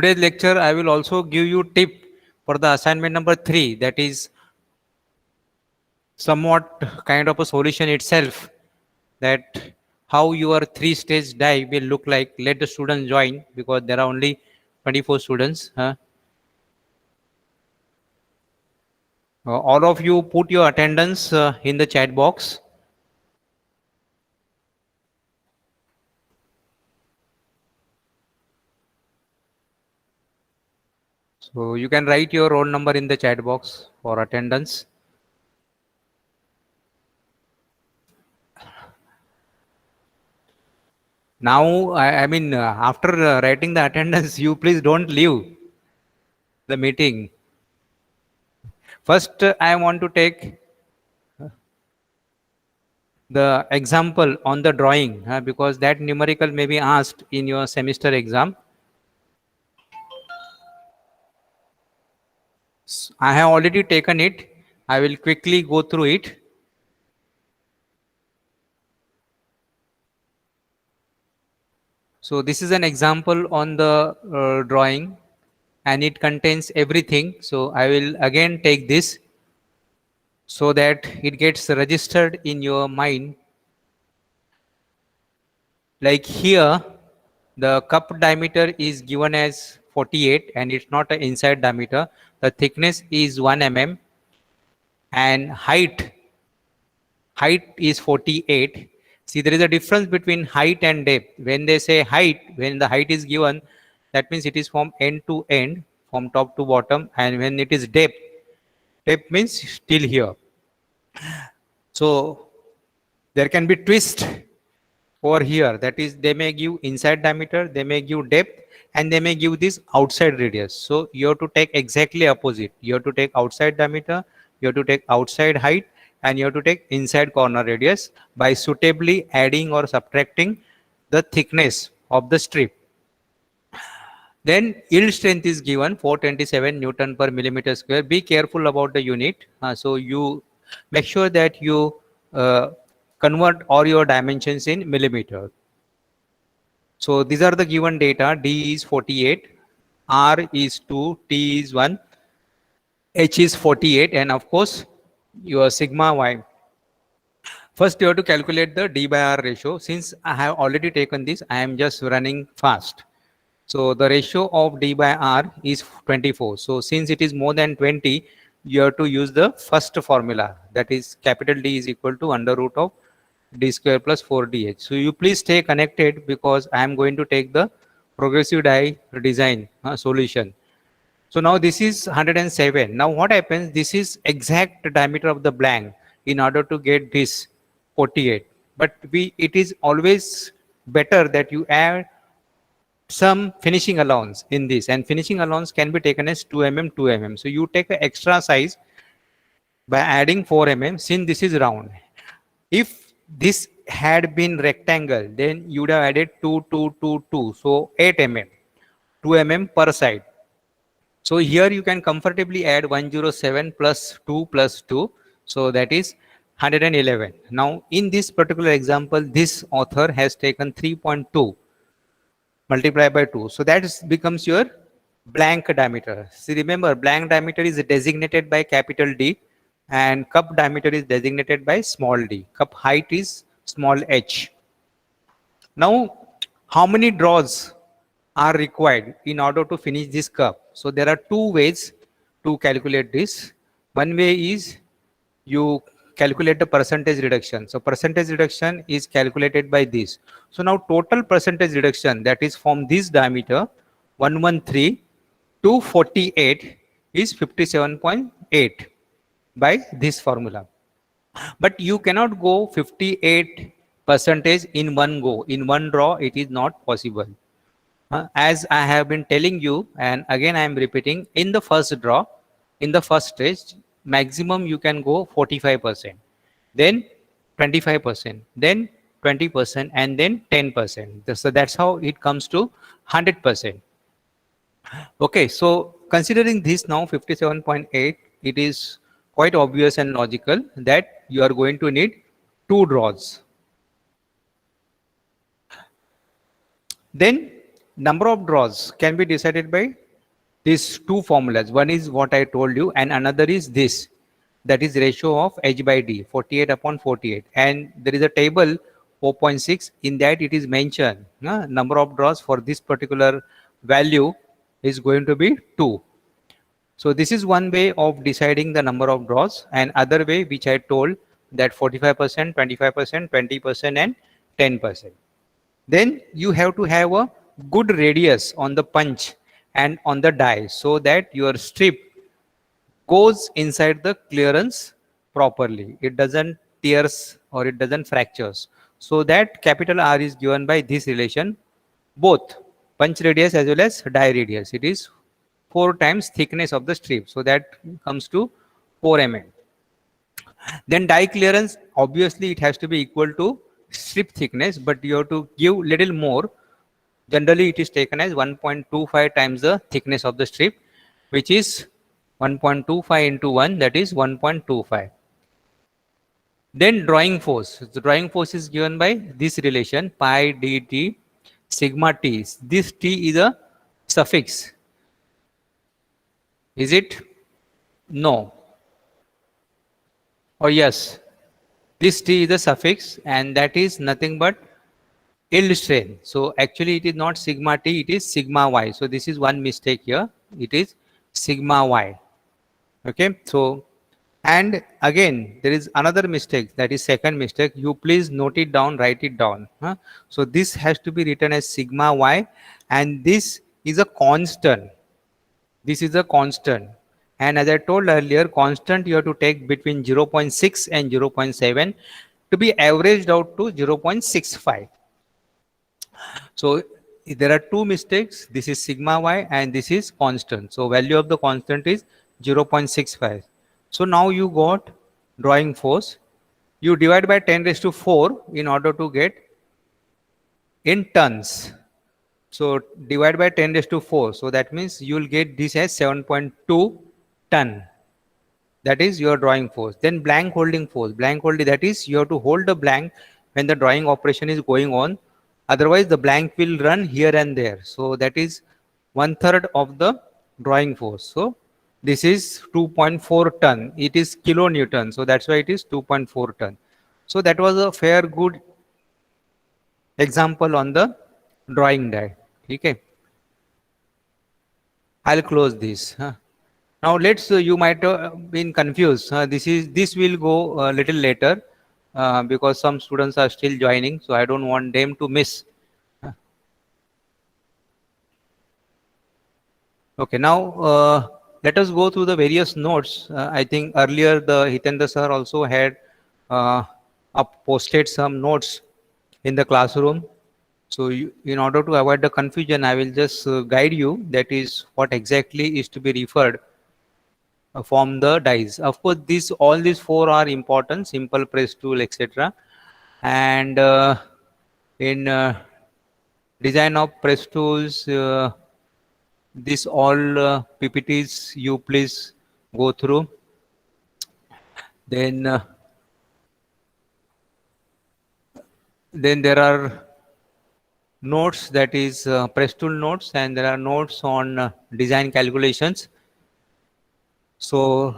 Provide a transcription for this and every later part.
Today's lecture, I will also give you tip for the assignment number 3, that is somewhat kind of a solution itself, that how your 3-stage die will look like. Let the students join because there are only 24 students. All of you put your attendance in the chat box. So you can write your roll number in the chat box for attendance. Now, I mean, after writing the attendance, you please don't leave the meeting. First, I want to take the example on the drawing because that numerical may be asked in your semester exam. I have already taken it. I will quickly go through it. So this is an example on the drawing and it contains everything. So I will again take this so that it gets registered in your mind. Like here, the cup diameter is given as 48 and it's not an inside diameter. The thickness is 1 mm and height is 48. See, there is a difference between height and depth. When they say height, when the height is given, that means it is from end to end, from top to bottom. And when it is depth means still here. So there can be twist over here. That is, they may give inside diameter, they may give depth, and they may give this outside radius. So you have to take exactly opposite. You have to take outside diameter, you have to take outside height, and you have to take inside corner radius by suitably adding or subtracting the thickness of the strip. Then yield strength is given 427 Newton per millimeter square. Be careful about the unit. So you make sure that you convert all your dimensions in millimeter. So these are the given data. D is 48, R is 2, T is 1, H is 48, and of course your sigma Y. First you have to calculate the D by R ratio. Since I have already taken this, I am just running fast. So the ratio of D by R is 24. So since it is more than 20, you have to use the first formula, that is capital D is equal to under root of D square plus 4DH. So you please stay connected because I am going to take the progressive die design solution. So now this is 107. Now what happens? This is exact diameter of the blank in order to get this 48. But it is always better that you add some finishing allowance in this, and finishing allowance can be taken as 2 mm 2 mm. So you take the extra size by adding 4 mm since this is round. If this had been rectangle, then you would have added 2 2 2 2, so 8 mm, 2 mm per side. So here you can comfortably add 107 plus 2 plus 2, so that is 111. Now in this particular example, this author has taken 3.2 multiplied by 2. So that becomes your blank diameter. See, remember, blank diameter is designated by capital D and cup diameter is designated by small d. Cup height is small h. Now, how many draws are required in order to finish this cup? So there are two ways to calculate this. One way is you calculate the percentage reduction. So percentage reduction is calculated by this. So now total percentage reduction, that is from this diameter 113 to 48 is 57.8 by this formula. But you cannot go 58 percentage in one go. In one draw, it is not possible. As I have been telling you, and again I am repeating, in the first draw, in the first stage, maximum you can go 45%, then 25%, then 20%, and then 10%. So that's how it comes to 100%. Okay, so considering this now 57.8, it is quite obvious and logical that you are going to need 2 draws. Then number of draws can be decided by these two formulas. One is what I told you, and another is this, that is ratio of H by D, 48 upon 48. And there is a table 4.6, in that it is mentioned number of draws for this particular value is going to be 2. So this is one way of deciding the number of draws, and other way which I told, that 45%, 25%, 20% and 10%. Then you have to have a good radius on the punch and on the die, so that your strip goes inside the clearance properly. It doesn't tears or it doesn't fractures. So that capital R is given by this relation, both punch radius as well as die radius. It is 4 times thickness of the strip. So that comes to 4 mm. Then die clearance, obviously it has to be equal to strip thickness, but you have to give little more. Generally it is taken as 1.25 times the thickness of the strip, which is 1.25 into 1, that is 1.25. Then drawing force. The drawing force is given by this relation, pi dt sigma t. This t is a suffix. Is it? No. Or yes? This t is a suffix, and that is nothing but yield strain. So actually it is not sigma t, it is sigma y. So this is one mistake here. It is sigma y. Okay. So, and again there is another mistake, that is second mistake. You please note it down, write it down. So this has to be written as sigma y, and this is a constant. This is a constant. And as I told earlier, constant you have to take between 0.6 and 0.7 to be averaged out to 0.65. So there are two mistakes. This is sigma y and this is constant. So value of the constant is 0.65. So now you got drawing force. You divide by 10 raised to 4 in order to get in tons. So divide by 10 raised to 4. So that means you will get this as 7.2 ton. That is your drawing force. Then blank holding force. Blank holding, that is you have to hold the blank when the drawing operation is going on. Otherwise the blank will run here and there. So that is 1/3 of the drawing force. So this is 2.4 ton. It is kilonewton. So that's why it is 2.4 ton. So that was a fair good example on the drawing die. Okay. I'll close this. Now let's, you might have been confused. This will go a little later because some students are still joining. So I don't want them to miss. Okay, now let us go through the various notes. I think earlier the Hitendra sir also had posted some notes in the classroom. So in order to avoid the confusion, I will just guide you, that is what exactly is to be referred from the dies. Of course, all these 4 are important: simple press tool, etc. And in design of press tools, this all PPTs you please go through. Then there are notes, that is press tool notes, and there are notes on design calculations. So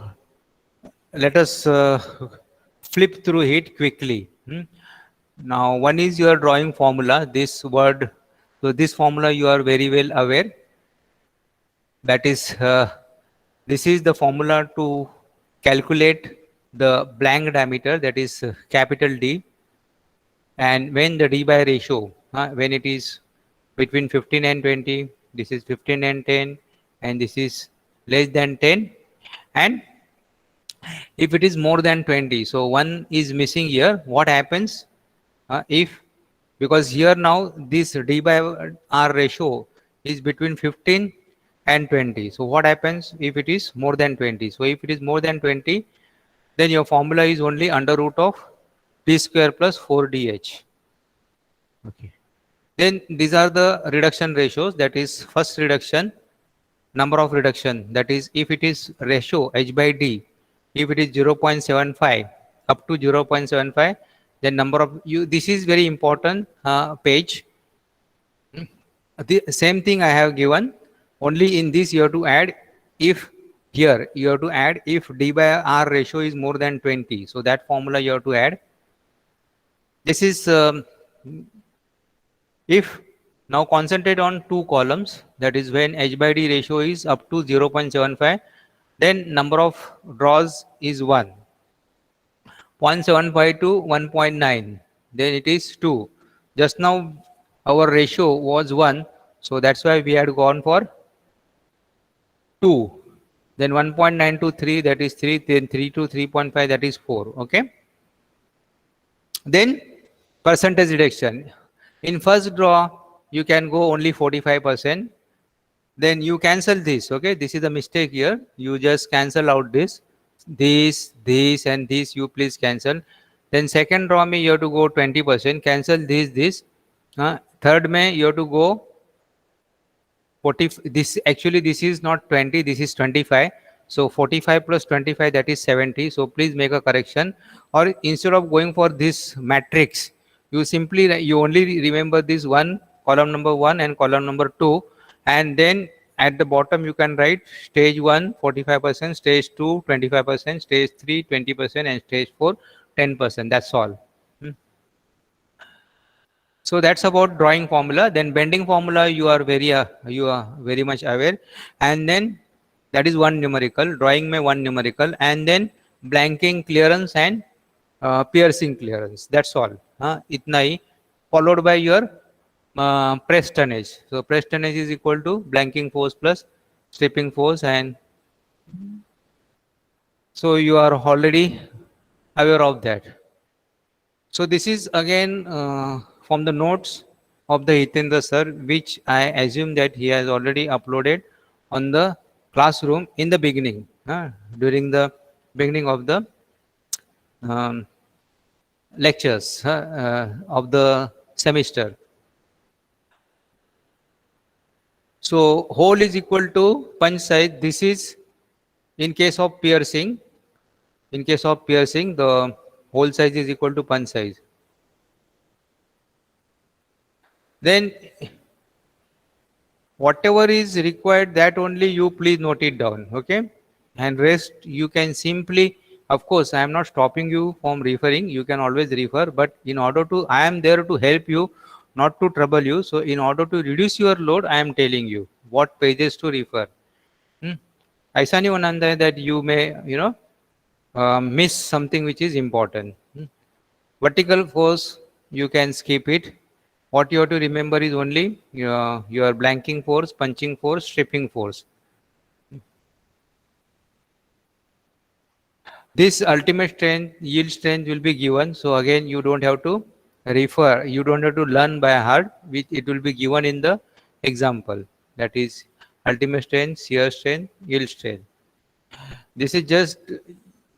let us flip through it quickly. Now one is your drawing formula, this word. So this formula you are very well aware. That is this is the formula to calculate the blank diameter, that is capital D. And when the D by ratio, when it is between 15 and 20, this is 15 and 10, and this is less than 10. And if it is more than 20, so one is missing here. What happens if, because here now this D by R ratio is between 15 and 20. So what happens if it is more than 20? So if it is more than 20, then your formula is only under root of d square plus 4dh. Okay. Then these are the reduction ratios. That is first reduction, number of reduction. That is if it is ratio h by d, if it is 0.75 up to 0.75, then number of you. This is very important page. The same thing I have given. Only in this you have to add if here you have to add if D by R ratio is more than 20. So that formula you have to add. This is if now concentrate on two columns, that is when H by D ratio is up to 0.75, then number of draws is 1. 0.75 to 1.9, then it is 2. Just now our ratio was 1, so that's why we had gone for 2. Then 1.9 to 3, that is 3, then 3 to 3.5, that is 4. Okay. Then percentage reduction. In first draw, you can go only 45%. Then you cancel this. Okay, this is the mistake here. You just cancel out this, and this. You please cancel. Then second draw me you have to go 20%. Cancel this. Third May you have to go 40. This actually this is not 20. This is 25. So 45 plus 25, that is 70. So please make a correction. Or instead of going for this matrix, you simply you only remember this one column number 1 and column number 2, and then at the bottom you can write stage 1 45%, stage 2 25%, stage 3 20%, and stage 4 10%. That's all. So that's about drawing formula. Then bending formula you are very much aware, and then that is one numerical. Drawing में one numerical, and then blanking clearance and piercing clearance. That's all. इतना ही, followed by your press tonnage. So press tonnage is equal to blanking force plus stripping force, and so you are already aware of that. So this is again from the notes of the Hitendra sir, which I assume that he has already uploaded on the classroom in the beginning, during the beginning of the lectures of the semester. So hole is equal to punch size. This is in case of piercing. In case of piercing, the hole size is equal to punch size. Then whatever is required, that only you please note it down. Okay, and rest you can simply, of course I am not stopping you from referring, you can always refer, but in order to, I am there to help you, not to trouble you. So in order to reduce your load, I am telling you what pages to refer. ऐसा नहीं होना है that you may miss something which is important. Vertical force you can skip it. What you have to remember is only your blanking force, punching force, stripping force. This ultimate strength, yield strength will be given. So again, you don't have to refer, you don't have to learn by heart, which it will be given in the example. That is ultimate strength, shear strength, yield strength. This is just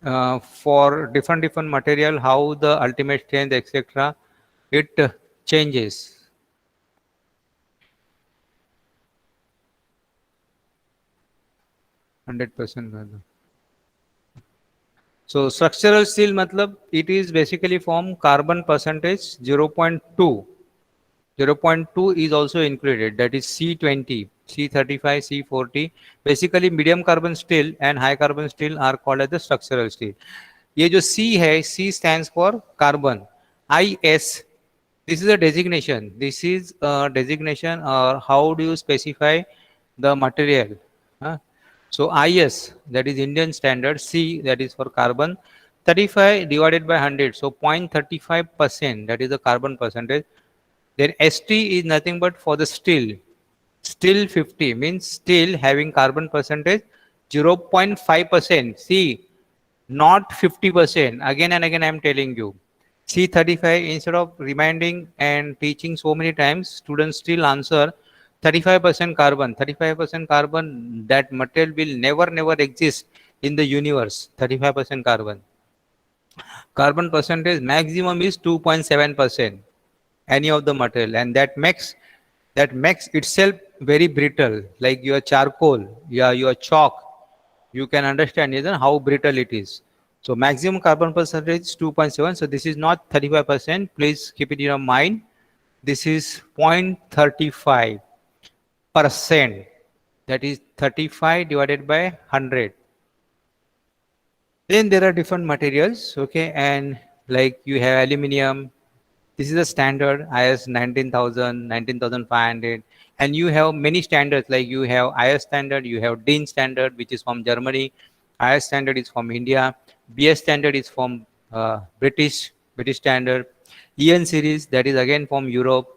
for different material, how the ultimate strength, etc. it changes. %. So structural steel matlab it is basically from carbon percentage 0.2. 0.2 is also included, that is C20, C35, C40. Basically medium carbon steel and high carbon steel are called as the structural steel. ये जो C है, C stands for carbon. IS, this is a designation. This is a designation, or how do you specify the material? So IS, that is Indian standard. C, that is for carbon. 35 divided by 100, so 0.35%, that is the carbon percentage. Then ST is nothing but for the steel. Steel 50 means steel having carbon percentage 0.5%. See, not 50%. Again and again I am telling you. C35, instead of reminding and teaching so many times, students still answer 35% carbon. 35% carbon, that material will never exist in the universe. 35% carbon. Carbon percentage maximum is 2.7%. Any of the material, and that makes itself very brittle, like your charcoal, your chalk. You can understand how brittle it is. So maximum carbon percentage is 2.7. So this is not 35%. Please keep it in your mind. This is 0.35. percent. That is 35 divided by 100. Then there are different materials, okay, and like you have aluminum. This is a standard IS 19000, 19500, and you have many standards like you have IS standard, you have DIN standard, which is from Germany. IS standard is from India. BS standard is from British standard. EN series, that is again from Europe.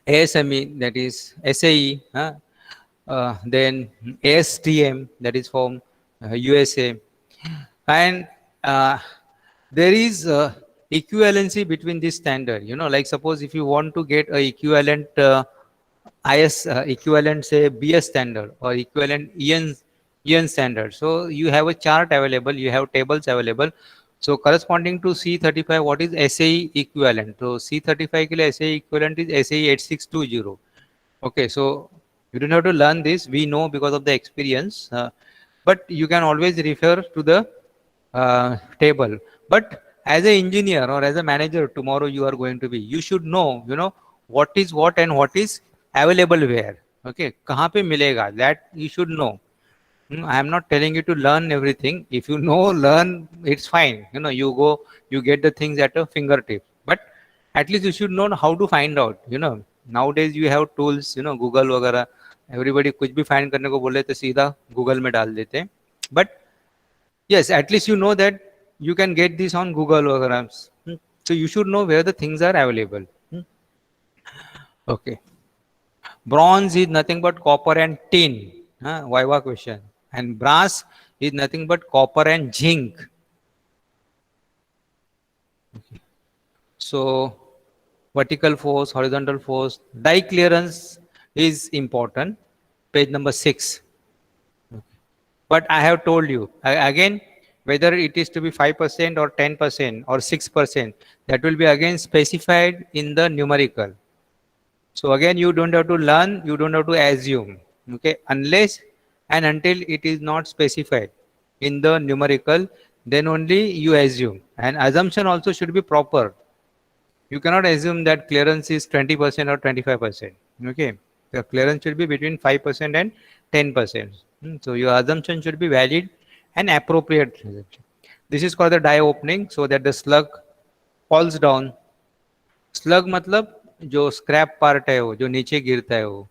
ASME, that is SAE. Then ASTM, that is from USA. And there is equivalency between this standard, like suppose if you want to get a equivalent is equivalent say BS standard or equivalent en standard, so you have a chart available, you have tables available. So corresponding to C35, what is SAE equivalent? So C35 ke liye SAE equivalent is SAE 8620. Okay, so you don't have to learn this, we know because of the experience, but you can always refer to the table. But as an engineer or as a manager, tomorrow you are going to be, you should know, what is what and what is available where. Okay, kahan pe milega, that you should know. I am not telling you to learn everything. If you know, learn, it's fine. You go, you get the things at a fingertip. But at least you should know how to find out. Nowadays you have tools, Google वगैरह. Everybody कुछ भी find करने को बोले तो सीधा Google में डाल देते हैं. But yes, at least you know that you can get this on Google वगैरह. So you should know where the things are available. Okay. Bronze is nothing but copper and tin. Viva question. And brass is nothing but copper and zinc. Okay. So vertical force, horizontal force, die clearance is important. Page number 6. Okay. But I have told you again, whether it is to be 5% or 10% or 6%, that will be again specified in the numerical. So again, you don't have to learn, you don't have to assume, okay, unless and until it is not specified in the numerical, then only you assume. And assumption also should be proper. You cannot assume that clearance is 20% or 25%. Okay, the clearance should be between 5% and 10%. So your assumption should be valid and appropriate. This is called the die opening, so that the slug falls down. Slug मतलब जो scrap part है वो जो नीचे गिरता है वो,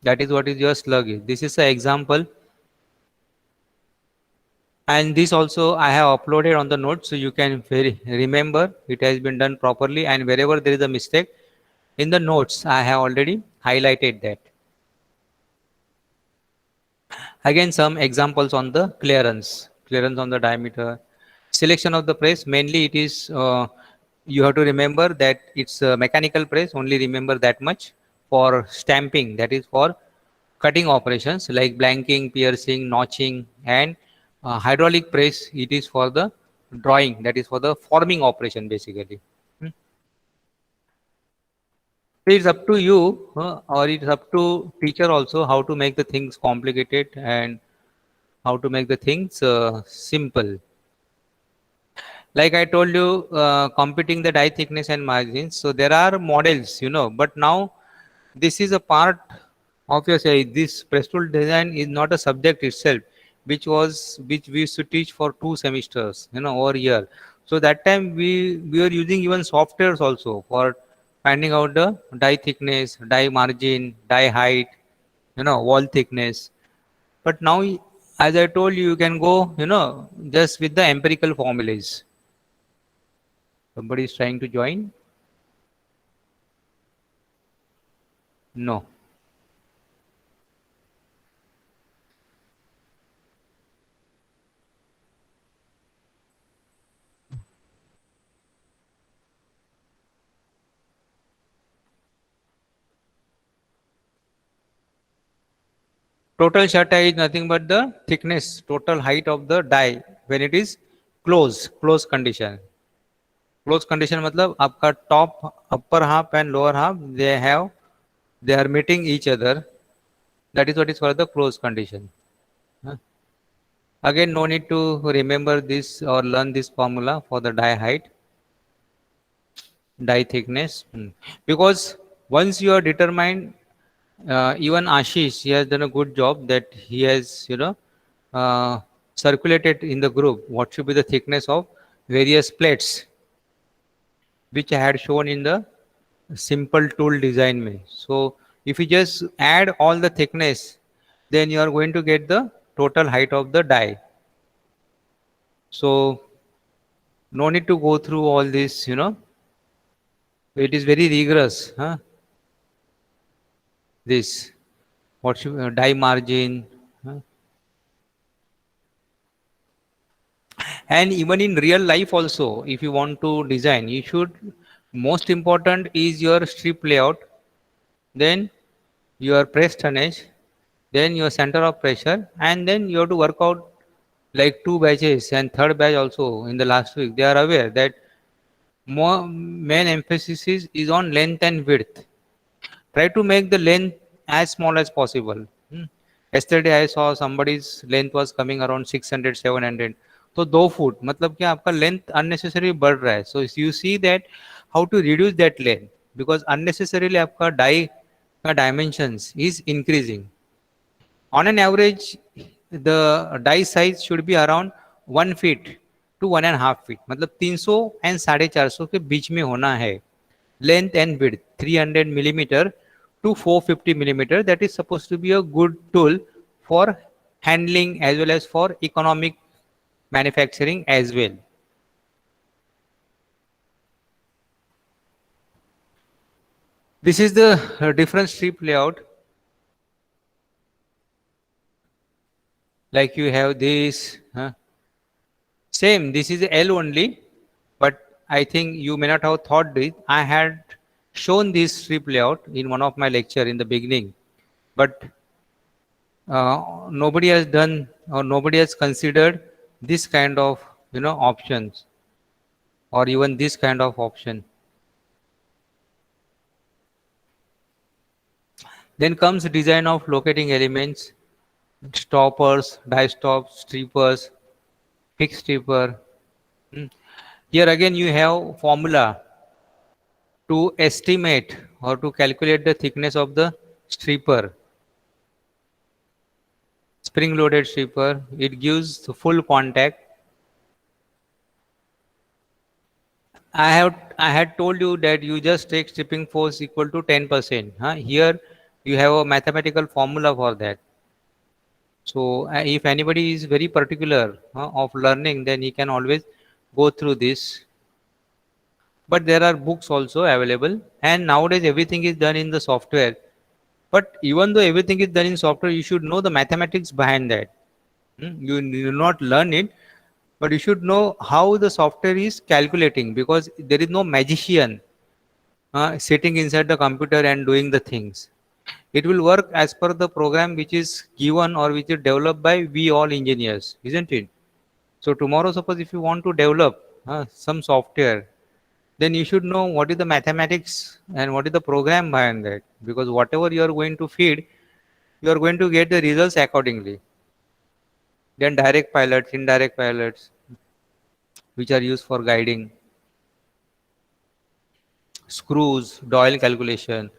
that is what is your slug is. This is an example, and this also I have uploaded on the notes, so you can remember it has been done properly, and wherever there is a mistake in the notes I have already highlighted that. Again, some examples on the clearance on the diameter. Selection of the press, mainly it is you have to remember that it's a mechanical press, only remember that much. For stamping, that is for cutting operations like blanking, piercing, notching, and hydraulic press, it is for the drawing, that is for the forming operation basically. It's up to you or it's up to teacher also how to make the things complicated and how to make the things simple. Like I told you, computing the die thickness and margins. So there are models, but now this is a part of your say. This press tool design is not a subject itself, which we used to teach for 2 semesters, over here. So that time we were using even softwares also for finding out the die thickness, die margin, die height, wall thickness. But now, as I told you, you can go, just with the empirical formulas. Somebody is trying to join? No. Total shata is nothing but the thickness, total height of the die when it is close condition. Close condition मतलब आपका top, upper half and lower half, they are meeting each other. That is what is called the close condition. Again, no need to remember this or learn this formula for the die height, die thickness, because once you are determined Even Ashish, he has done a good job that he has, uh, circulated in the group what should be the thickness of various plates, which I had shown in the simple tool design me. So if you just add all the thickness, then you are going to get the total height of the die. So no need to go through all this, it is very rigorous. This, what should die margin, huh? And even in real life also, if you want to design, you should, most important is your strip layout, then your press tonnage, then your center of pressure, and then you have to work out like two batches and third batch also in the last week. They are aware that more main emphasis is on length and width. Try to make the length as small as possible. Yesterday I saw somebody's length was coming around 600 700. तो 2 foot मतलब कि आपका length unnecessary बढ़ रहा है. So you see that how to reduce that length, because unnecessarily आपका die का dimensions is increasing. On an average, the die size should be around 1 feet to 1.5 feet. मतलब 300 and 450 के बीच में होना है. Length and width 300 millimeter to 450 millimeter. That is supposed to be a good tool for handling as well as for economic manufacturing as well. This is the different strip layout. Like you have this. Same, this is L only, but I think you may not have thought this. I had shown this strip layout in one of my lecture in the beginning, but nobody has done or nobody has considered this kind of options or even this kind of option. Then comes design of locating elements, stoppers, die stops, strippers, fixed stripper. Here again you have formula to estimate or to calculate the thickness of the stripper. Spring loaded stripper, it gives the full contact. I had told you that you just take stripping force equal to 10%. Here you have a mathematical formula for that. So if anybody is very particular of learning, then he can always go through this. But there are books also available, and nowadays everything is done in the software. But even though everything is done in software, you should know the mathematics behind that. You will not learn it, but you should know how the software is calculating, because there is no magician sitting inside the computer and doing the things. It will work as per the program which is given or which is developed by we all engineers, isn't it? So tomorrow, suppose if you want to develop some software, then you should know what is the mathematics and what is the program behind that, because whatever you are going to feed, you are going to get the results accordingly. Then direct pilots, indirect pilots, which are used for guiding, screws, Doyle calculation,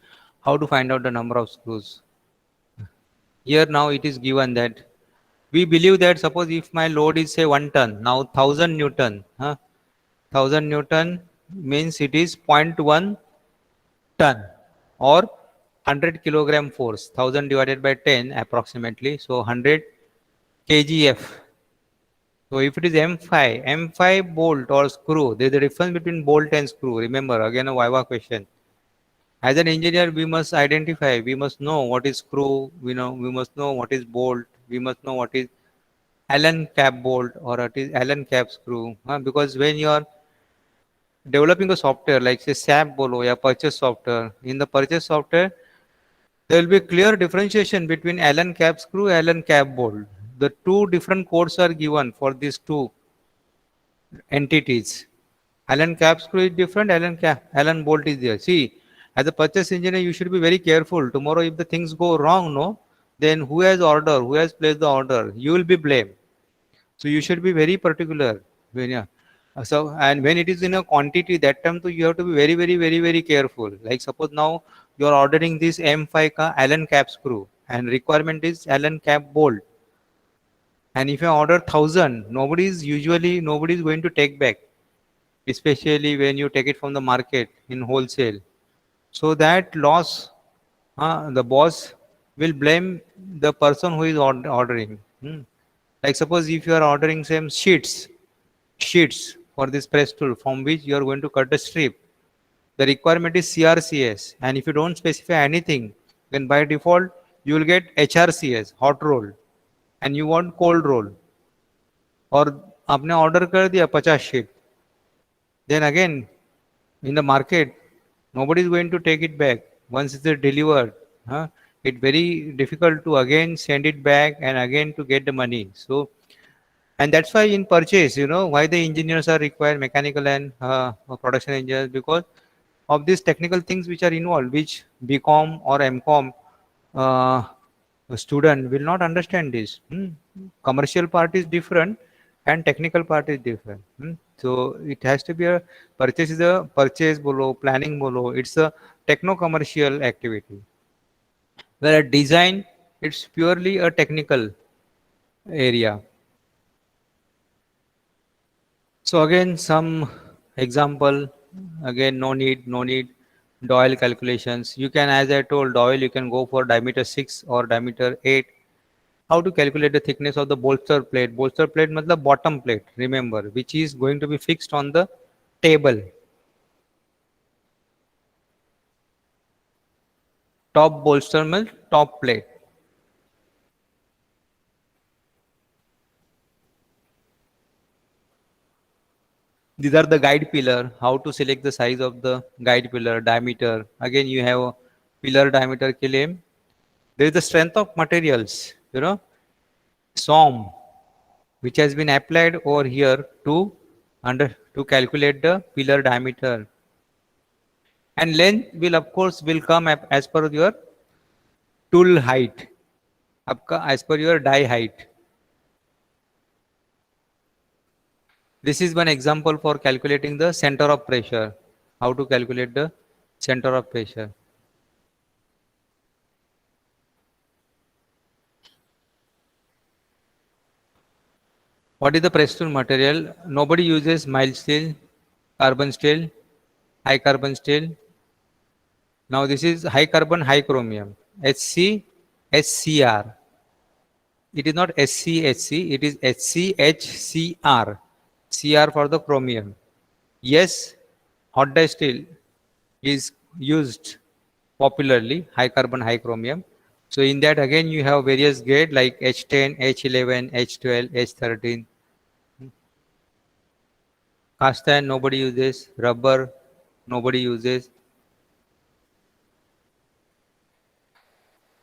how to find out the number of screws. Here now it is given that we believe that suppose if my load is say 1 ton, now 1000 Newton, 1000 Newton means it is 0.1 ton or 100 kilogram force, 1000 divided by 10 approximately, so 100 kgf. So if it is M5 bolt or screw, there is a difference between bolt and screw. Remember, again a Viva question. As an engineer, we must identify, we must know what is screw, we must know what is bolt, we must know what is Allen cap bolt or what is Allen cap screw. Because when you are developing a software like say SAP Bolo or purchase software, in the purchase software, there will be clear differentiation between Allen cap screw, Allen cap bolt. The two different codes are given for these two entities. Allen cap screw is different, Allen bolt is there. See, as a purchase engineer, you should be very careful. Tomorrow, if the things go wrong, no, then who has order, who has placed the order, you will be blamed. So you should be very particular. Yeah. So and when it is in a quantity, that time too you have to be very, very, very, very careful. Like suppose now you are ordering this M5 ka Allen cap screw and requirement is Allen cap bolt. And if you order 1,000, nobody is going to take back, especially when you take it from the market in wholesale. So that loss, the boss will blame the person who is ordering. Like suppose if you are ordering some sheets for this press tool from which you are going to cut a strip, the requirement is CRCS, and if you don't specify anything, then by default you will get HRCS, hot roll, and you want cold roll, और आपने order कर दिया 50 sheet, then again in the market nobody is going to take it back once it's delivered. It's very difficult to again send it back and again to get the money. So, and that's why in purchase, why the engineers are required, mechanical and production engineers, because of these technical things which are involved, which BCom or MCom uh, student will not understand this. Commercial part is different and technical part is different. So it has to be a purchase, is a purchase bolo, planning bolo. It's a techno commercial activity. Where design, it's purely a technical area. So again, some example, again, no need, Doyle calculations. You can, as I told Doyle, you can go for diameter 6 or diameter 8. How to calculate the thickness of the bolster plate? Bolster plate means the bottom plate, remember, which is going to be fixed on the table. Top bolster means top plate. These are the guide pillar. How to select the size of the guide pillar, diameter. Again, you have a pillar diameter claim. There is the strength of materials, SOM, which has been applied over here to calculate the pillar diameter. And length will of course will come as per your tool height, as per your die height. This is one example for calculating the center of pressure. How to calculate the center of pressure. What is the press tool material? Nobody uses mild steel, carbon steel, high carbon steel. Now this is high carbon, high chromium, HCHCr. It is not SCHC, it is HCHCr. Cr for the chromium. Yes, hot die steel is used popularly, high carbon, high chromium. So in that again you have various grade like H10, H11, H12, H13. Cast iron nobody uses, rubber nobody uses.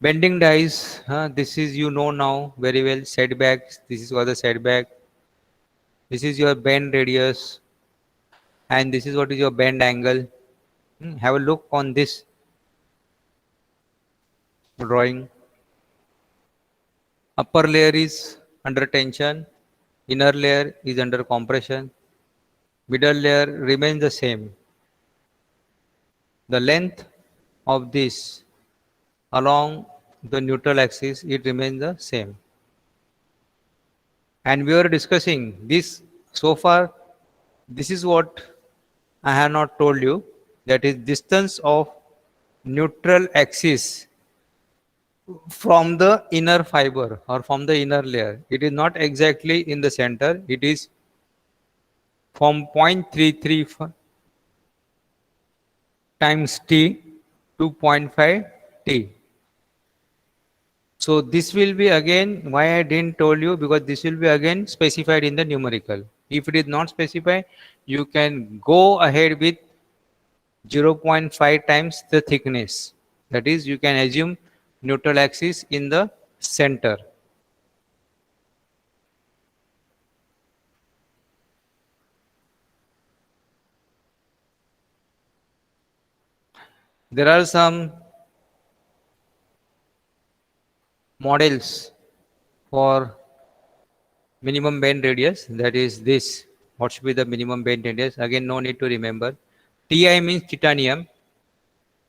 Bending dies, this is now very well. Setbacks, this is what the setback. This is your bend radius, and this is what is your bend angle. Have a look on this drawing. Upper layer is under tension, inner layer is under compression, middle layer remains the same. The length of this along the neutral axis, it remains the same. And we were discussing this so far. This is what I have not told you, that is distance of neutral axis from the inner fiber or from the inner layer. It is not exactly in the center. It is from 0.33 times t to 0.5 t. So this will be again, why I didn't told you, because this will be again specified in the numerical. If it is not specified, you can go ahead with 0.5 times the thickness. That is, you can assume neutral axis in the center. There are some models for minimum bend radius, that is this. What should be the minimum bend radius? Again, no need to remember. Ti means titanium.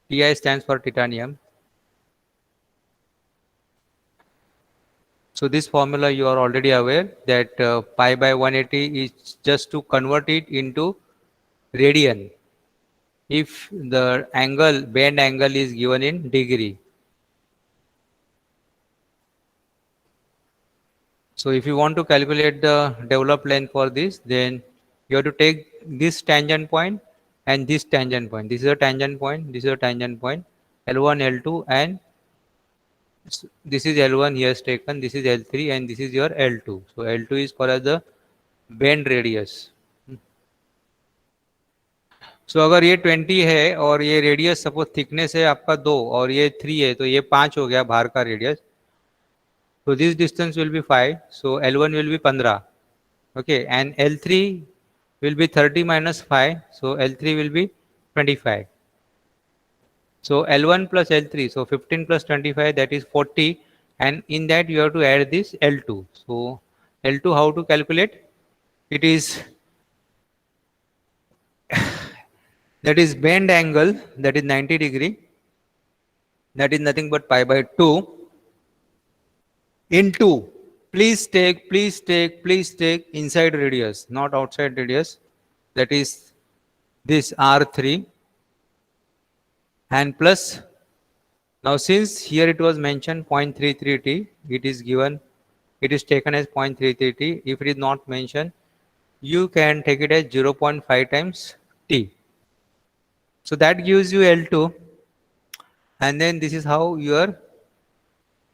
Ti stands for titanium. So this formula you are already aware that pi by 180 is just to convert it into radian. If the angle, bend angle is given in degree. So if you want to calculate the developed length for this, then you have to take this tangent point and this tangent point. This is a tangent point, this is a tangent point, L1, L2, and this is L1 here is taken, this is L3, and this is your L2. So L2 is called as the bend radius. So अगर ये 20 है और ये radius suppose thickness है आपका 2 और ये 3 है, तो ये 5 हो गया बाहर का radius. So this distance will be 5. So L1 will be 15. Okay, and L3 will be 30 minus 5. So L3 will be 25. So L1 plus L3. So 15 plus 25, that is 40. And in that you have to add this L2. So L2, how to calculate? It is that is bend angle, that is 90 degree. That is nothing but pi by 2 into, please take inside radius, not outside radius. That is this R3, and plus, now since here it was mentioned 0.33 t, it is given, it is taken as 0.33 t. If it is not mentioned, you can take it as 0.5 times t. So that gives you L2, and then this is how your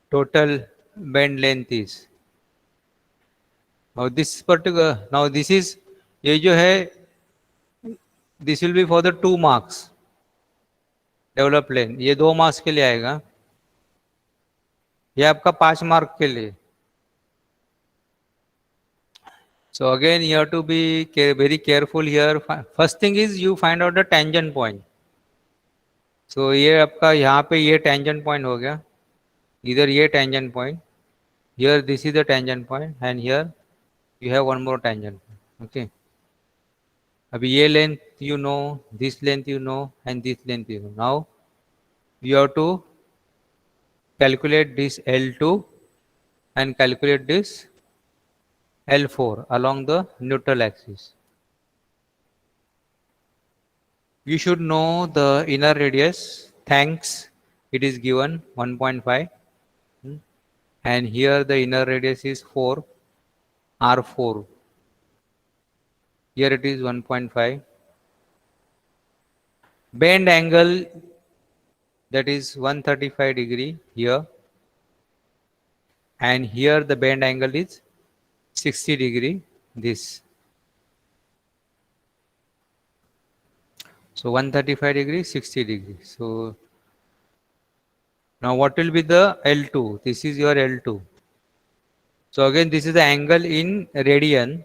total bend length is. Now this particular, now this is, ये जो है, this will be for the 2 marks develop लेन, ये 2 marks के लिए आएगा, ये आपका 5 mark के लिए. So again you have to be very careful here. First thing is you find out the tangent point. So ये आपका यहाँ पे ये tangent point हो गया, इधर ये tangent point, here this is the tangent point, and here you have one more tangent point. Okay, अभी ये length you know, this length you know, and this length you know. Now you have to calculate this L2 and calculate this L4 along the neutral axis. You should know the inner radius. Thanks, it is given 1.5, and here the inner radius is 4, R4. Here it is 1.5. Bend angle, that is 135 degree here, and here the bend angle is 60 degree, this. So 135 degree, 60 degree. So now what will be the L2? This is your L2. So again, this is the angle in radian,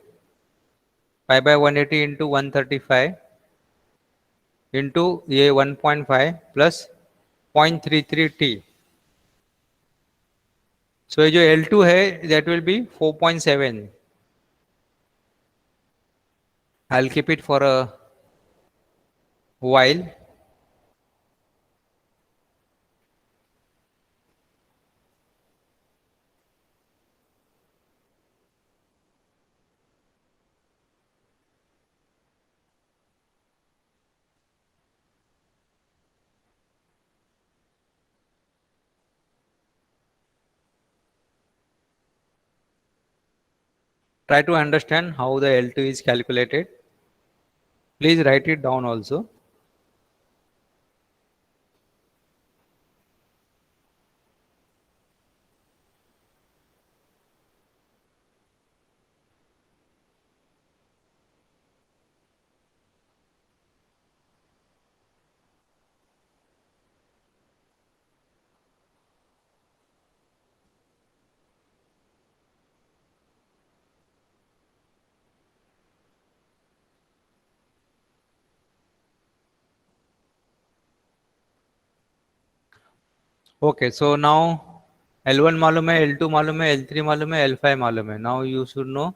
pi by 180 into 135 into ये 1.5 plus 0.33 t. So ये जो L2 है, that will be 4.7. I'll keep it for a while. Try to understand how the L2 is calculated. Please write it down also. Okay, so now L1 मालूम है, L2 मालूम है, L3 मालूम है, L5 मालूम है. Now you should know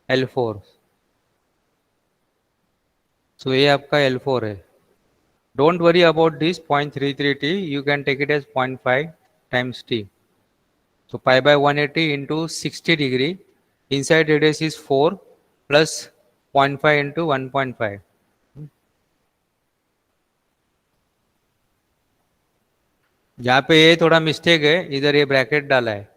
L4. So ये आपका L4 है. Don't worry about this 0.33 t. You can take it as 0.5 times t. So pi by 180 into 60 degree. Inside radius is 4 plus 0.5 into 1.5. जहाँ पे ये थोड़ा मिस्टेक है, इधर ये ब्रैकेट डाला है,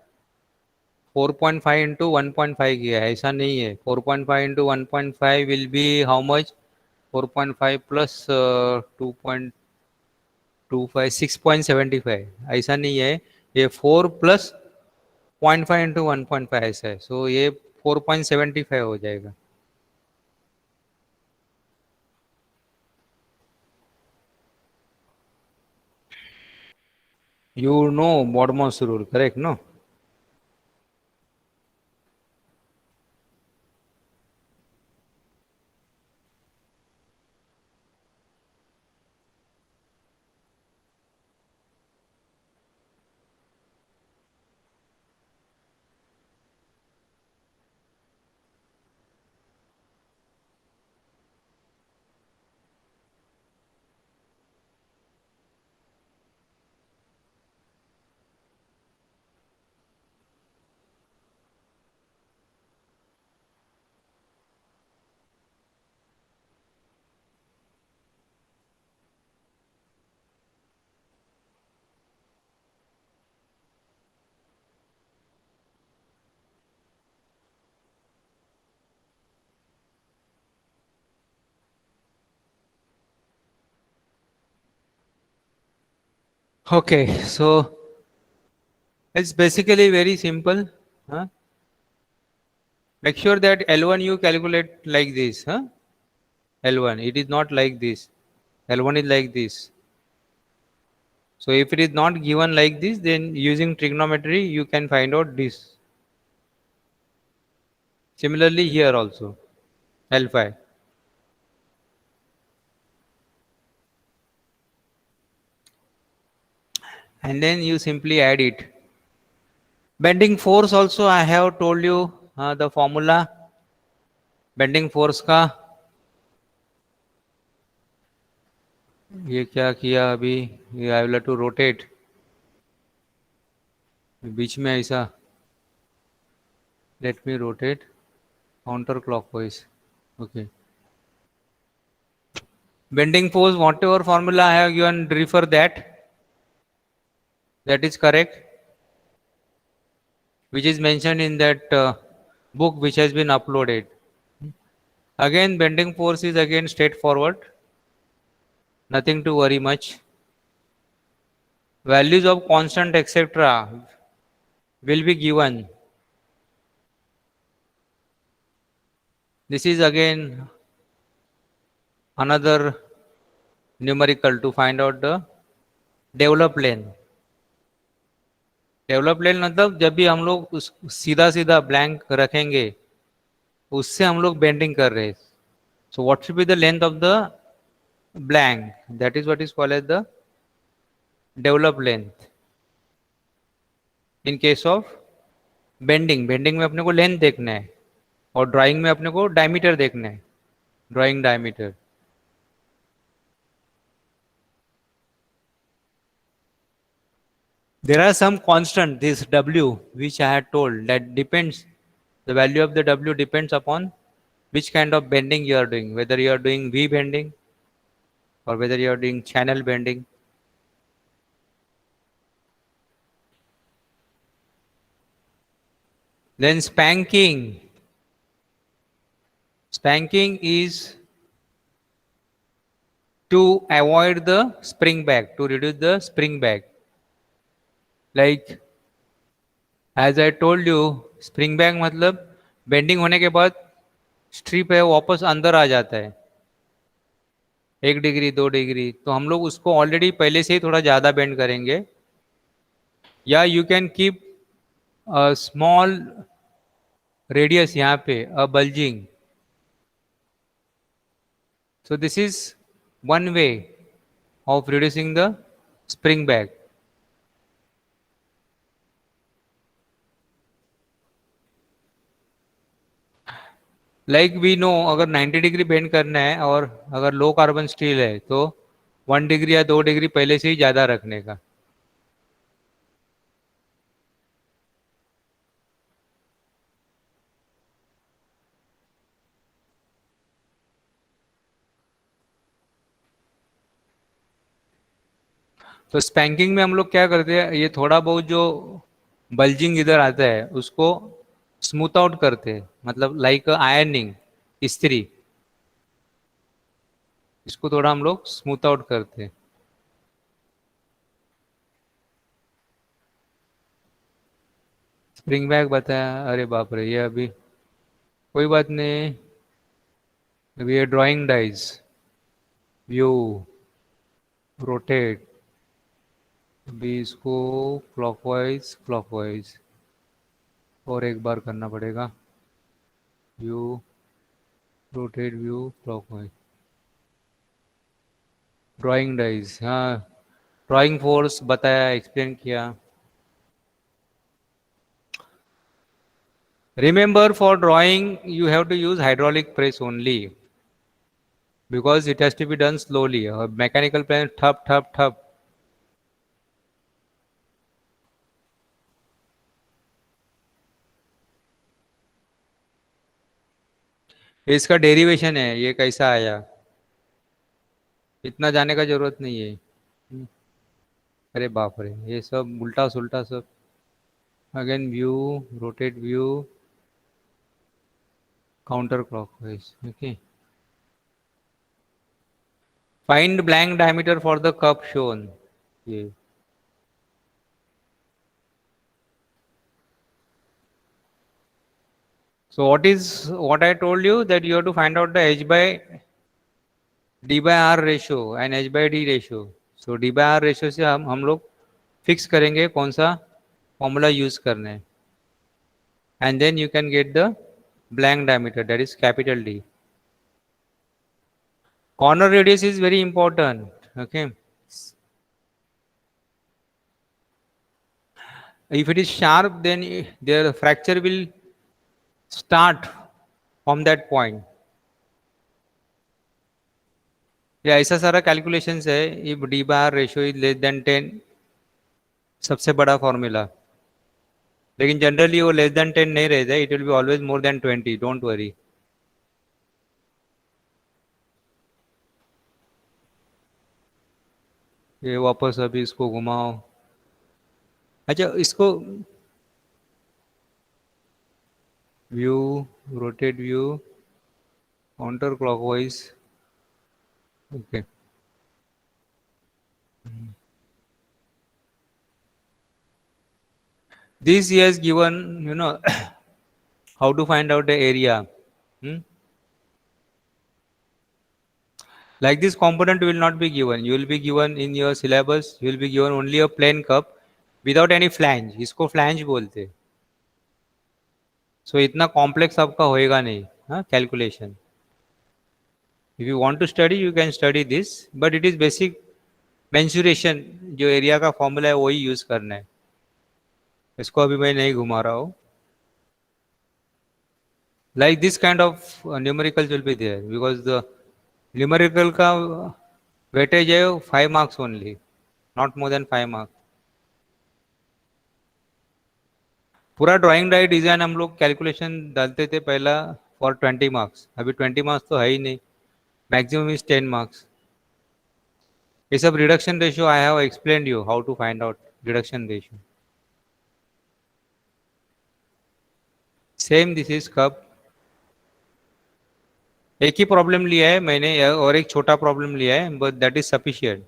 4.5 इंटू 1.5 किया है, ऐसा नहीं है. 4.5 into 1.5 will be how much? 4.5 plus 2.25 6.75, ऐसा नहीं है. ये 4 प्लस 0.5 इंटू 1.5 ऐसा है. सो ये 4.75 हो जाएगा. You know Bodmer's rule, correct? No? Okay, so it's basically very simple. Huh? Make sure that L1 you calculate like this. Huh? L1, it is not like this. L1 is like this. So if it is not given like this, then using trigonometry, you can find out this. Similarly here also, L5. And then you simply add it. Bending force also I have told you the formula. Bending force का ये क्या किया अभी, ये I will to rotate बीच में ऐसा. Let me rotate counter clockwise. Okay. Bending force, whatever formula I have given, refer that. That is correct, which is mentioned in that book which has been uploaded. Again, bending force is again straightforward. Nothing to worry much. Values of constant etc. will be given. This is again another numerical to find out the developed length. Develop length मतलब जब भी हम लोग सीधा सीधा blank रखेंगे, उससे हम लोग बेंडिंग कर रहे हैं. So what should be the length of the blank? That is what is called as the develop length. In case of bending, bending में अपने को लेंथ देखना है और ड्राइंग में अपने को डायमीटर देखना है, drawing diameter. There are some constant, this W, which I had told that depends, the value of the W depends upon which kind of bending you are doing, whether you are doing V bending or whether you are doing channel bending. Then spanking. Spanking is to avoid the spring back, to reduce the spring back. Like as I told you, spring back मतलब bending होने के बाद strip है वापस अंदर आ जाता है 1 degree 2 degree, तो हम लोग उसको ऑलरेडी पहले से ही थोड़ा ज़्यादा बेंड करेंगे. या you can keep small radius यहाँ पे a bulging. So this is one way of reducing the spring back. Like we know, अगर 90 डिग्री बेंड करना है और अगर लो कार्बन स्टील है तो 1 डिग्री या 2 डिग्री पहले से ही ज़्यादा रखने का। तो स्पैंकिंग में हम लोग क्या करते हैं, ये थोड़ा बहुत जो बल्जिंग इधर आता है उसको स्मूथ आउट करते हैं, मतलब लाइक आयरनिंग, इस्त्री, इसको थोड़ा हम लोग स्मूथ आउट करते हैं। स्प्रिंग बैक बताया, अरे बाप रे, ये अभी कोई बात नहीं। अभी ये ड्राइंग डाइज, व्यू, रोटेट, अभी इसको क्लॉकवाइज क्लॉकवाइज और एक बार करना पड़ेगा। View, rotate, view, clockwise, drawing dies, हाँ, ड्राइंग फोर्स बताया, एक्सप्लेन किया। Remember, for drawing, you have to use hydraulic press only because it has to be done slowly. A mechanical pen, thap, thap, thap. ये इसका derivation है, ये कैसा आया, इतना जाने का जरूरत नहीं है। अरे बाप रे, ये सब उल्टा सुल्टा सब। Again view, rotate view, counter clockwise, okay. Find blank diameter for the cup shown, ये। So what I told you, that you have to find out the h by d by r ratio and h by d ratio. So d by r ratio से हम लोग fix करेंगे कौन सा formula use करना है, and then you can get the blank diameter, that is capital D. Corner radius is very important, okay. if it is sharp, then their fracture will start from that point। या ऐसा सारा calculations है। If D by R ratio is less than 10, सबसे बड़ा formula, लेकिन generally वो less than 10 नहीं रहता, it will be always more than 20, don't worry. ये वापस अभी इसको घुमाओ। अच्छा, इसको view, rotate view, counter clockwise, okay. This he has given, how to find out the area. Hmm? Like this component will not be given. You will be given in your syllabus, you will be given only a plain cup without any flange. इसको flange बोलते। So इतना complex आपका होएगा नहीं, हाँ, calculation. If you want to study, you can study this, but it is basic mensuration, जो area का formula है वही use करना है। इसको अभी मैं नहीं घुमा रहा हूँ। Like this kind of numericals will be there because the numerical का weightage है 5 marks only, not more than 5 marks। पूरा ड्राइंग डाई डिजाइन हम लोग कैलकुलेशन डालते थे पहला फॉर 20 मार्क्स, अभी 20 मार्क्स तो है ही नहीं, मैक्सिमम इज 10 मार्क्स। ये सब reduction ratio I have explained you how to find out reduction ratio. Same this is cup. एक ही प्रॉब्लम लिया है मैंने और एक छोटा प्रॉब्लम लिया है, बट दैट इज सफिशिएंट।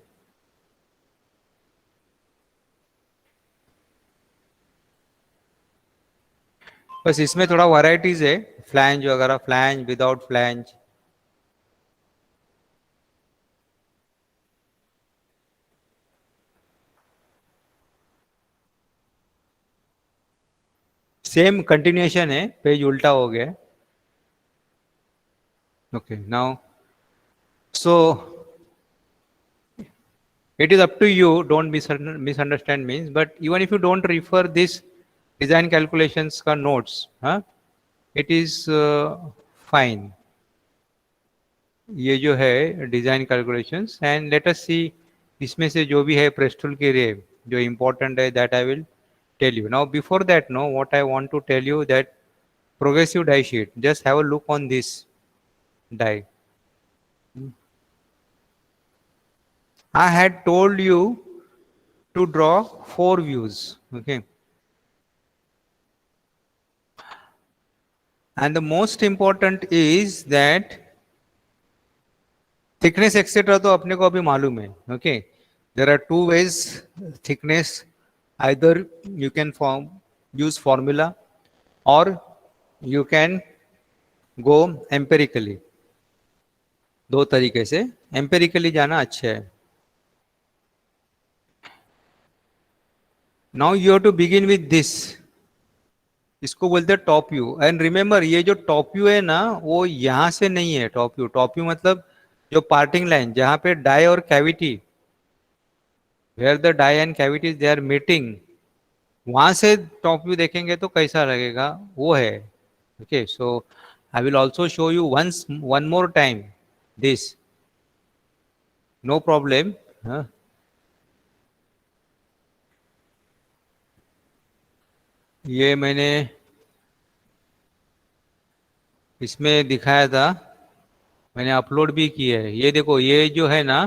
बस इसमें थोड़ा वैरायटीज है, फ्लैंज वगैरह, flange, without flange. Same continuation है, पेज उल्टा हो गया। Okay, now so it is up to you, don't misunderstand means, but even if you don't refer this design calculations ka notes, huh, it is fine। ये जो है design calculations, and let us see इसमें से जो भी है प्रेस्टूल के लिए जो इम्पोर्टेंट है that I will tell you now. Before that no what I want to tell you that progressive die sheet, just have a look on this die. I had told you to draw 4 views, okay, and the most important is that thickness etc तो अपने को अभी मालूम है. Okay, there are two ways thickness, either you can use formula or you can go empirically. दो तरीके से empirically जाना अच्छा है. Now you have to begin with this. इसको बोलते हैं टॉप व्यू. एंड रिमेंबर ये जो टॉप व्यू है ना वो यहां से नहीं है. टॉप व्यू मतलब जो पार्टिंग लाइन जहां पे डाई और cavity, where the die and cavity they are meeting, वहां से टॉप व्यू देखेंगे तो कैसा लगेगा वो है. Okay, so I will also show you once one more time this, no problem. ये मैंने इसमें दिखाया था, मैंने अपलोड भी किया है. ये देखो ये जो है ना,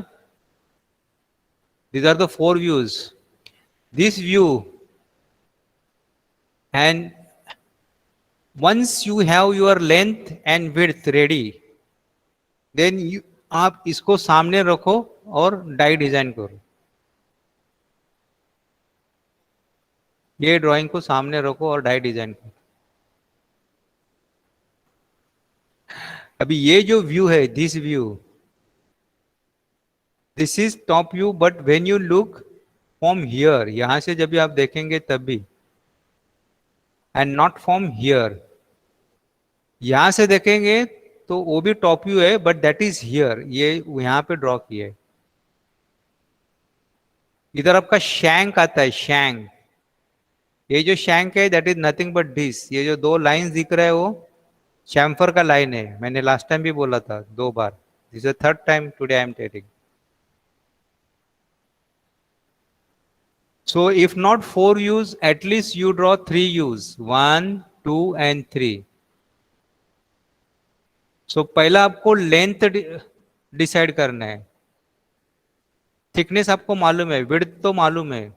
these are the 4 views. This view, and once you have your length and width ready, then you आप इसको सामने रखो और डाई डिजाइन करो. ये ड्राइंग को सामने रखो और डाई डिजाइन करो. अभी ये जो व्यू है, this view, this is top view, but when you look from here, यहां से जब भी आप देखेंगे तब भी, एंड नॉट फ्रॉम हियर, यहां से देखेंगे तो वो भी टॉप व्यू है बट दैट इज हियर, ये यहां पे ड्रॉ किया है. इधर आपका शैंक आता है, शैंक. ये जो शैंक है that is nothing but this. ये जो दो लाइंस दिख रहा है वो चैम्फर का लाइन है. मैंने लास्ट टाइम भी बोला था 2 बार. This is third time today I am telling. So if not 4 views, at least you draw 3 views, 1, 2 and 3. So पहला आपको लेंथ डिसाइड करना है. थिकनेस आपको मालूम है, विड्थ तो मालूम है.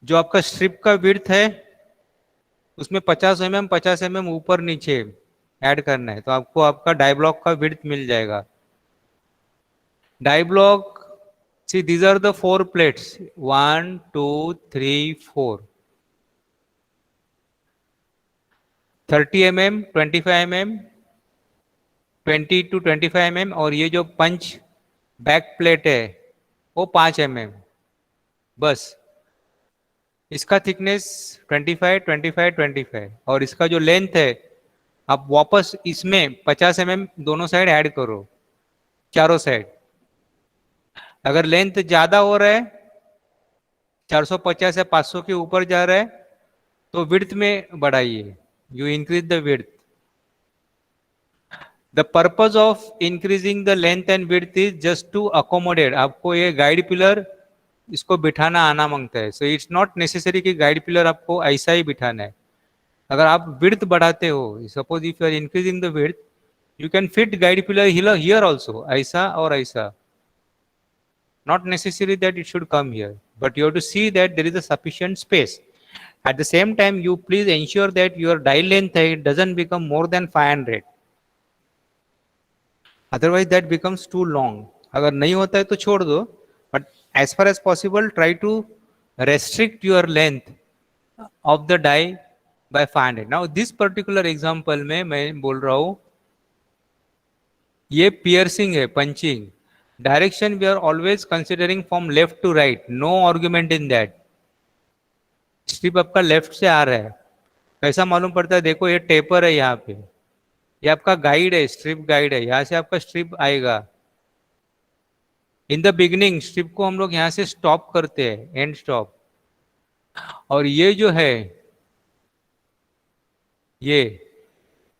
जो आपका स्ट्रिप का विड्थ है उसमें 50 mm ऊपर नीचे ऐड करना है, तो आपको आपका डाई ब्लॉक का विड्थ मिल जाएगा. Die block, see these are the 4 plates, 1 2 3 4, 30 mm, 25 mm, 20 to 25 mm, और ये जो पंच बैक प्लेट है वो 5 mm. बस इसका थिकनेस 25 25 25, और इसका जो लेंथ है आप वापस इसमें 50 mm दोनों साइड ऐड करो, चारों साइड. अगर लेंथ ज्यादा हो रहा है, 450 या 500 के ऊपर जा रहा है, तो विड्थ में बढ़ाइए, you increase the width. The purpose of increasing the length and width is just to accommodate. आपको ये गाइड पिलर इसको बिठाना आना मांगता है. सो इट्स नॉट नेसेसरी कि गाइड पिलर आपको ऐसा ही बिठाना है. अगर आप विड्थ बढ़ाते हो, suppose if you are increasing the width, you can fit guide pillar here also, ऐसा और ऐसा. Not necessary that it should come here, but you have to see that there is a sufficient space. At the same time, you please ensure that your die length doesn't become more than 500. Otherwise, that becomes too long. अगर नहीं होता है तो छोड़ दो, but as far as possible, try to restrict your length of the die by 500. Now, this particular example में मैं बोल रहा हूँ ये piercing है, punching. Direction we are always considering from left to right. No argument in that. Strip आपका left से आ रहा है, कैसा मालूम पड़ता है? देखो ये टेपर है यहाँ पे, ये आपका गाइड है, स्ट्रिप गाइड है, यहाँ से आपका स्ट्रिप आएगा. इन द बिगिनिंग स्ट्रिप को हम लोग यहाँ से स्टॉप करते हैं, एंड स्टॉप. और ये जो है ये,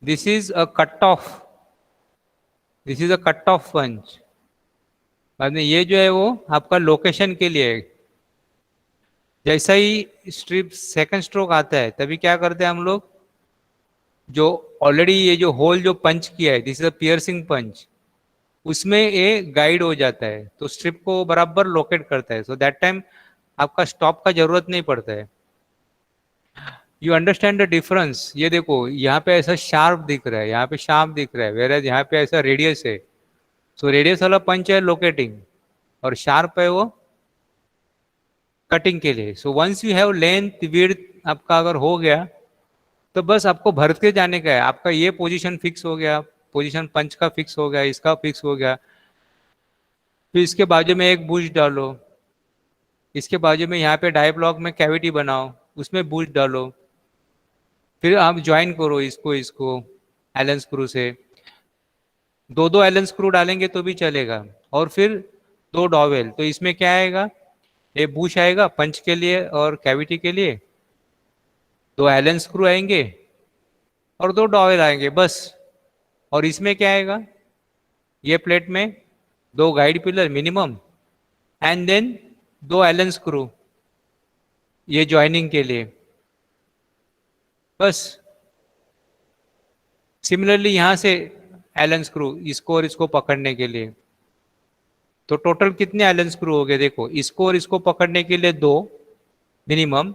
this is a cut off. This is a cut off punch. बाद में ये जो है वो आपका लोकेशन के लिए है। जैसा ही स्ट्रिप सेकंड स्ट्रोक आता है तभी क्या करते हैं हम लोग, जो ऑलरेडी ये जो होल जो पंच किया है, दिस इज अ पियर्सिंग पंच, उसमें ये गाइड हो जाता है तो स्ट्रिप को बराबर लोकेट करता है। सो दैट टाइम आपका स्टॉप का जरूरत नहीं पड़ता है। You understand the difference. ये देखो यहाँ पे ऐसा शार्प दिख रहा है, यहाँ पे शार्प दिख रहा है, वेर यहाँ पे ऐसा रेडियस है। सो रेडियस वाला पंच है लोकेटिंग, और शार्प है वो कटिंग के लिए। So once you have length width आपका अगर हो गया तो बस आपको भरते जाने का है। आपका ये पोजीशन फिक्स हो गया, पोजीशन पंच का फिक्स हो गया, इसका फिक्स हो गया। फिर इसके बाजू में एक बूस्ट डालो, इसके बाजू में यहाँ पे डाई ब्लॉक में कैविटी बनाओ, उसमें बूस्ट डालो। फिर आप ज्वाइन करो इसको इसको एलन स्क्रू से। दो दो एलन स्क्रू डालेंगे तो भी चलेगा। और फिर दो डॉवेल, तो इसमें क्या आएगा, ये बूश आएगा पंच के लिए और कैविटी के लिए, दो एलन स्क्रू आएंगे और दो डॉवेल आएंगे बस। और इसमें क्या आएगा, ये प्लेट में दो guide pillar minimum, and then दो एलन स्क्रू ये ज्वाइनिंग के लिए बस। सिमिलरली यहां से एलन स्क्रू इसको और इसको पकड़ने के लिए। तो टोटल कितने एलन स्क्रू हो गए देखो, इसको और इसको पकड़ने के लिए दो मिनिमम,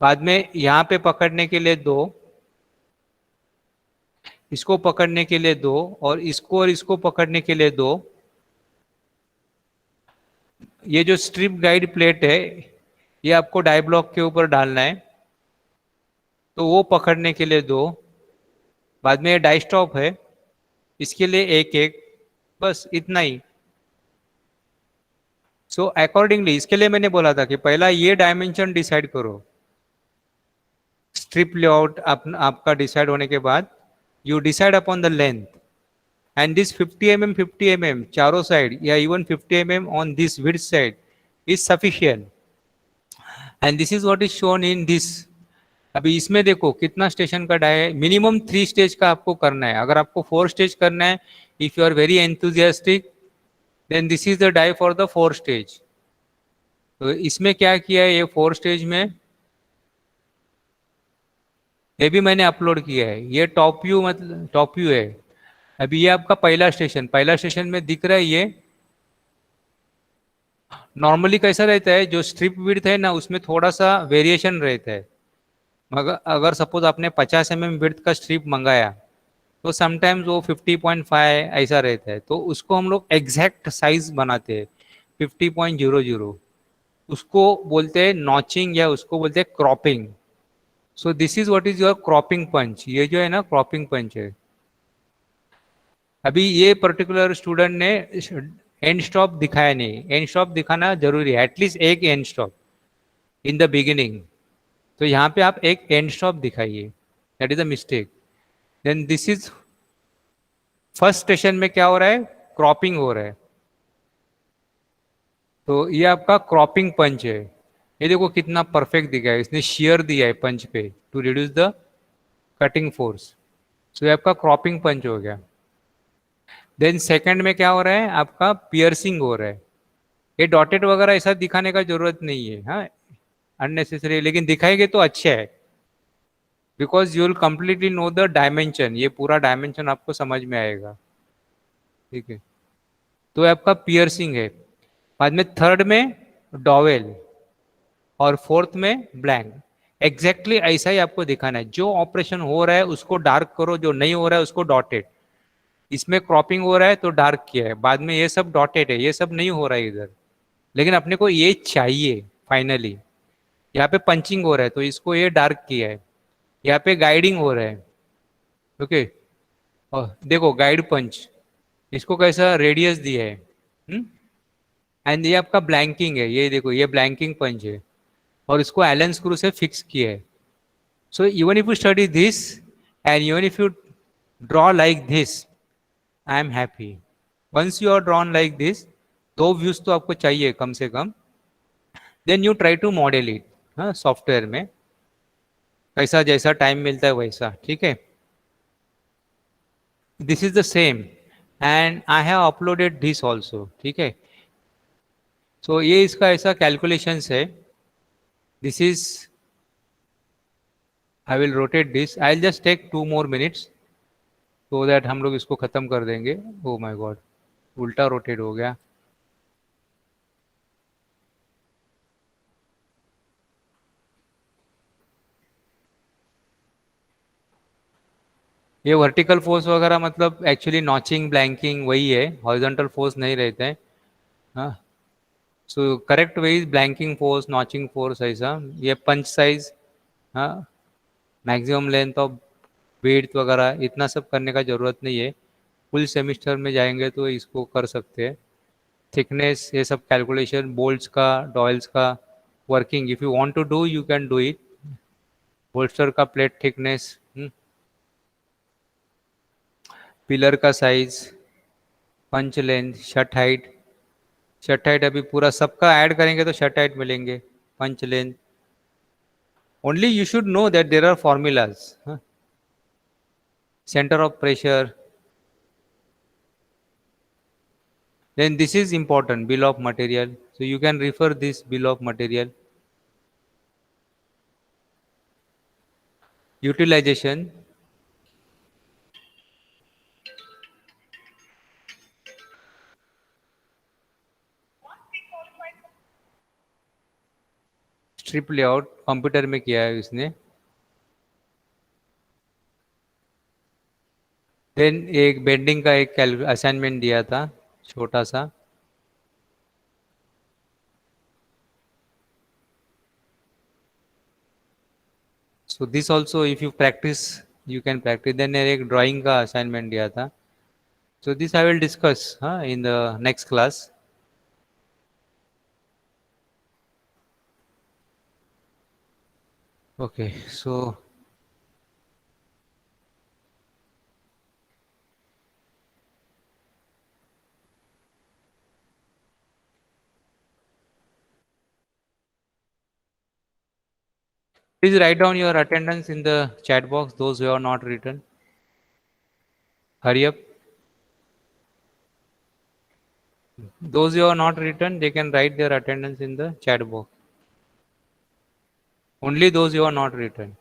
बाद में यहां पे पकड़ने के लिए दो, इसको पकड़ने के लिए दो, और इसको पकड़ने के लिए दो। ये जो स्ट्रिप गाइड प्लेट है ये आपको डाई ब्लॉक के ऊपर डालना है, तो वो पकड़ने के लिए दो। बाद में ये डाई स्टॉप है, इसके लिए एक एक, बस इतना ही। सो अकॉर्डिंगली इसके लिए मैंने बोला था कि पहला ये डायमेंशन डिसाइड करो। स्ट्रिप लेआउट आपका डिसाइड होने के बाद you decide upon the length, and this 50 mm चारों साइड, या even 50 mm on this width side is sufficient, and this is what is shown in this. अभी इसमें देखो कितना स्टेशन का डाई है, मिनिमम 3 स्टेज का आपको करना है। अगर आपको 4 स्टेज करना है, if you are very enthusiastic, then this is the die for the 4 stage. तो इसमें क्या किया है, ये 4 स्टेज में ये भी मैंने अपलोड किया है। ये टॉप व्यू, मतलब टॉप व्यू है। अभी ये आपका पहला स्टेशन में दिख रहा है। ये नॉर्मली कैसा रहता है, जो स्ट्रिप विड्थ है ना उसमें थोड़ा सा वेरिएशन रहता है। मगर अगर सपोज आपने 50 mm विड्थ का स्ट्रिप मंगाया तो समटाइम्स वो 50.5 ऐसा रहता है, तो उसको हम लोग एग्जैक्ट साइज बनाते हैं 50.00। उसको बोलते हैं नॉचिंग, या उसको बोलते हैं cropping. So this is what is your cropping punch. ये जो है ना क्रॉपिंग पंच है। अभी ये पर्टिकुलर स्टूडेंट ने एंड स्टॉप दिखाया नहीं, एंड स्टॉप दिखाना जरूरी है, एटलीस्ट एक end stop in the beginning. तो यहाँ पे आप एक एंड स्टॉप दिखाइए, that is a mistake. Then this is first station में क्या हो रहा है, क्रॉपिंग हो रहा है। तो ये आपका क्रॉपिंग पंच है। ये देखो कितना परफेक्ट दिखा है, इसने शेयर दिया है पंच पे to reduce the cutting force. So ये आपका क्रॉपिंग पंच हो गया। देन सेकंड में क्या हो रहा है, आपका पियर्सिंग हो रहा है। ये डॉटेड वगैरह ऐसा दिखाने का जरूरत नहीं है, हाँ अननेसेसरी, लेकिन दिखाएंगे तो अच्छा है, because you will completely know the dimension. ये पूरा डायमेंशन आपको समझ में आएगा, ठीक है। तो ये आपका पियर्सिंग है। बाद में थर्ड में डॉवेल, और फोर्थ में ब्लैंक। एग्जैक्टली ऐसा ही आपको दिखाना है। जो ऑपरेशन हो रहा है उसको डार्क करो, जो नहीं हो रहा है उसको डॉटेड। इसमें क्रॉपिंग हो रहा है तो डार्क किया है, बाद में ये सब डॉटेड है, ये सब नहीं हो रहा है इधर, लेकिन अपने को ये चाहिए फाइनली। यहाँ पे पंचिंग हो रहा है तो इसको ये डार्क किया है, यहाँ पे गाइडिंग हो रहा है, ओके। और देखो गाइड पंच, इसको कैसा रेडियस दिया है, एंड ये आपका ब्लैंकिंग है। ये देखो ये ब्लैंकिंग पंच है, और इसको एलन स्क्रू से फिक्स किया है। So even if you study this, and even if you draw like this, I am happy. Once you are drawn like this, दो व्यूज तो आपको चाहिए कम से कम। Then you try to model it, हाँ सॉफ्टवेयर में कैसा जैसा टाइम मिलता है वैसा, ठीक है। This is the same, and I have uploaded this also. ठीक है. So ये इसका ऐसा calculations है. This is, I will rotate this. I'll just take 2 more minutes so that हम लोग इसको खत्म कर देंगे. Oh my God, उल्टा रोटेट हो गया. ये वर्टिकल फोर्स वगैरह मतलब एक्चुअली नॉचिंग ब्लैंकिंग वही है, हॉरिजॉन्टल फोर्स नहीं रहते हैं. हाँ. So correct way is blanking force, notching force ऐसा. ये पंच साइज, हाँ, मैक्सिमम लेंथ ऑफ विड्थ वगैरह इतना सब करने का ज़रूरत नहीं है. फुल सेमिस्टर में जाएंगे तो इसको कर सकते हैं. थिकनेस ये सब कैलकुलेशन, बोल्ट्स का, डॉयल्स का working, if you want to do you can do it. Bolster का प्लेट थिकनेस, पिलर का size, punch length, shut height. Shut height अभी पूरा सबका ऐड करेंगे तो शट हाइट मिलेंगे. Punch length, only you should know that there are formulas. Center of pressure. Then this is important, bill of material. So you can refer this bill of material. Utilization. Strip layout computer में किया है इसने. Then एक bending का एक assignment दिया था छोटा सा. So this also if you practice you can practice. Then एक ड्राइंग का असाइनमेंट दिया था. So this I will discuss in the next class. Okay, so please write down your attendance in the chat box, those who have not written. Hurry up. Those who have not written, they can write their attendance in the chat box. Only those who have not written.